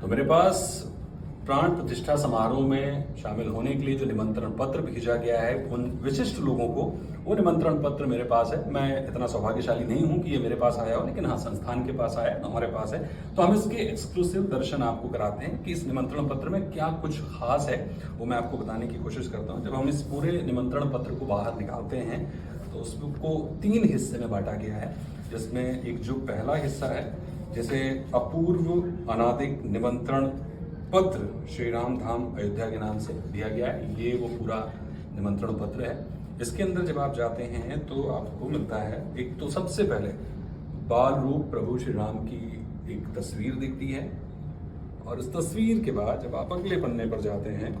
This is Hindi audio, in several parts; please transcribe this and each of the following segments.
तो मेरे पास प्राण प्रतिष्ठा समारोह में शामिल होने के लिए जो निमंत्रण पत्र भेजा गया है उन विशिष्ट लोगों को, वो निमंत्रण पत्र मेरे पास है। मैं इतना सौभाग्यशाली नहीं हूं कि ये मेरे पास आया हो, लेकिन हाँ, संस्थान के पास आया, हमारे पास है। तो हम इसके एक्सक्लूसिव दर्शन आपको कराते हैं कि इस निमंत्रण पत्र में क्या कुछ खास है, वो मैं आपको बताने की कोशिश करता हूँ। जब हम इस पूरे निमंत्रण पत्र को बाहर निकालते हैं तो उसको 3 हिस्से में बांटा गया है, जिसमें एक जो पहला हिस्सा है, जैसे अपूर्व अनादिक निमंत्रण पत्र श्री राम धाम अयोध्या के नाम से दिया गया है। ये वो पूरा निमंत्रण पत्र है। इसके अंदर जब आप जाते हैं तो आपको मिलता है, एक तो सबसे पहले बाल रूप प्रभु श्री राम की एक तस्वीर दिखती है, और इस तस्वीर के बाद जब आप अगले पन्ने पर जाते हैं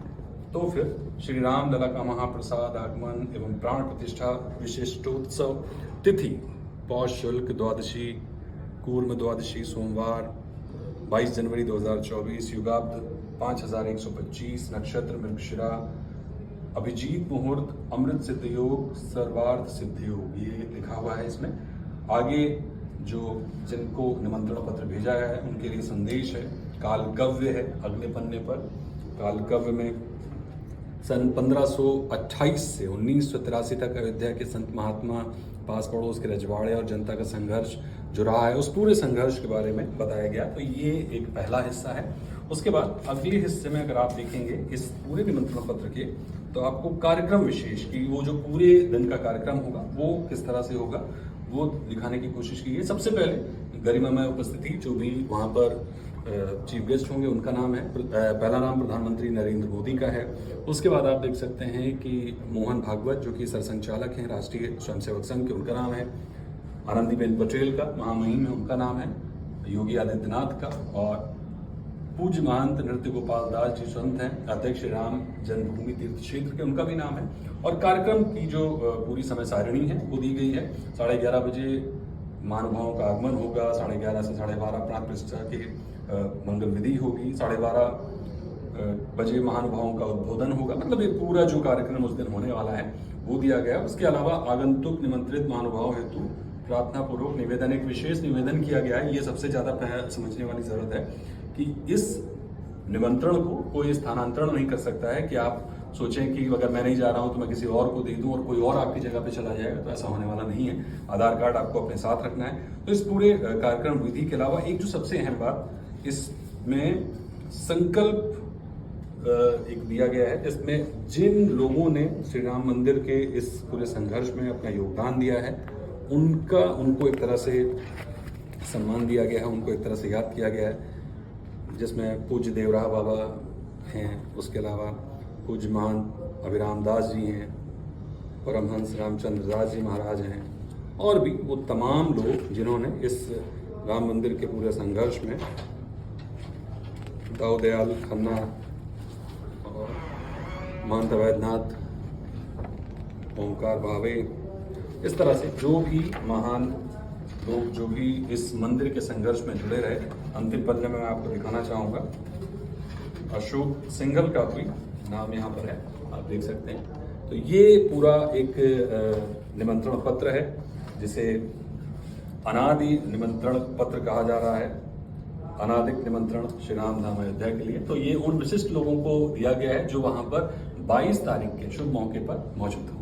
तो फिर श्री राम लला का महाप्रसाद आगमन एवं प्राण प्रतिष्ठा विशिष्टोत्सव तिथि पौष शुल्क द्वादशी कूर्म द्वादशी सोमवार 22 जनवरी 2024 युगाब्द 5125 नक्षत्र मृगशिरा अभिजीत मुहूर्त अमृत सिद्ध योग सर्वार्थ सिद्ध योग, ये लिखा हुआ है इसमें। आगे जो जिनको निमंत्रण पत्र भेजा गया है उनके लिए संदेश है, कालकव्य है अगले पन्ने पर। कालकव्य में सन 1528 से 1983 तक अयोध्या के संत महात्मा, पास पड़ोस के रजवाड़े और जनता का संघर्ष जो रहा है, उस पूरे संघर्ष के बारे में बताया गया। तो ये एक पहला हिस्सा है। उसके बाद अगले हिस्से में अगर आप देखेंगे इस पूरे निमंत्रण पत्र के, तो आपको कार्यक्रम विशेष की वो जो पूरे दिन का कार्यक्रम होगा वो किस तरह से होगा वो दिखाने की कोशिश की है। सबसे पहले गरिमामय उपस्थिति, जो भी वहाँ पर चीफ गेस्ट होंगे उनका नाम है, पहला नाम प्रधानमंत्री नरेंद्र मोदी का है। उसके बाद आप देख सकते हैं कि मोहन भागवत जो कि सरसंचालक हैं राष्ट्रीय स्वयंसेवक संघ के, उनका नाम है। आनंदीबेन पटेल का, महामहिम है, उनका नाम है। योगी आदित्यनाथ का, और पूज्य महंत नृत्य गोपाल दास जी संत हैं, अध्यक्ष श्री राम जन्मभूमि तीर्थ क्षेत्र के, उनका भी नाम है। और कार्यक्रम की जो पूरी समय सारिणी है वो दी गई है। 11:30 बजे महानुभावों का आगमन होगा, 11:30 से 12:30 प्राण प्रतिष्ठा की मंगल विधि होगी, 12:30 बजे महानुभावों का उद्बोधन होगा। मतलब ये पूरा जो कार्यक्रम उस दिन होने वाला है वो दिया गया। उसके अलावा आगंतुक निमंत्रित महानुभाव हेतु प्रार्थना पूर्वक निवेदन, एक विशेष निवेदन किया गया है। ये सबसे ज्यादा समझने वाली जरूरत है कि इस निमंत्रण को कोई स्थानांतरण नहीं कर सकता है कि आप सोचें कि अगर मैं नहीं जा रहा हूं तो मैं किसी और को दे दूं और कोई और आपकी जगह पे चला जाएगा, तो ऐसा होने वाला नहीं है। आधार कार्ड आपको अपने साथ रखना है। तो इस पूरे कार्यक्रम विधि के अलावा एक जो सबसे अहम बात, इसमें संकल्प एक दिया गया है, जिसमें जिन लोगों ने श्री राम मंदिर के इस पूरे संघर्ष में अपना योगदान दिया है उनको एक तरह से सम्मान दिया गया है, उनको एक तरह से याद किया गया है। जिसमें पूज्य देवराह बाबा हैं, उसके अलावा पूज्य महंत अभिराम दास जी हैं, परमहंस रामचंद्र दास जी महाराज हैं, और भी वो तमाम लोग जिन्होंने इस राम मंदिर के पूरे संघर्ष में, दाऊ दयाल खन्ना और महंत वैद्यनाथ, ओंकार भावे, इस तरह से जो भी महान लोग जो भी इस मंदिर के संघर्ष में जुड़े रहे। अंतिम पन्ने में मैं आपको दिखाना चाहूँगा, अशोक सिंघल का भी नाम यहाँ पर है, आप देख सकते हैं। तो ये पूरा एक निमंत्रण पत्र है, जिसे अनादि निमंत्रण पत्र कहा जा रहा है, अनादिक निमंत्रण श्री राम धाम अयोध्या के लिए। तो ये उन विशिष्ट लोगों को दिया गया है जो वहाँ पर 22 तारीख के शुभ मौके पर मौजूद हैं।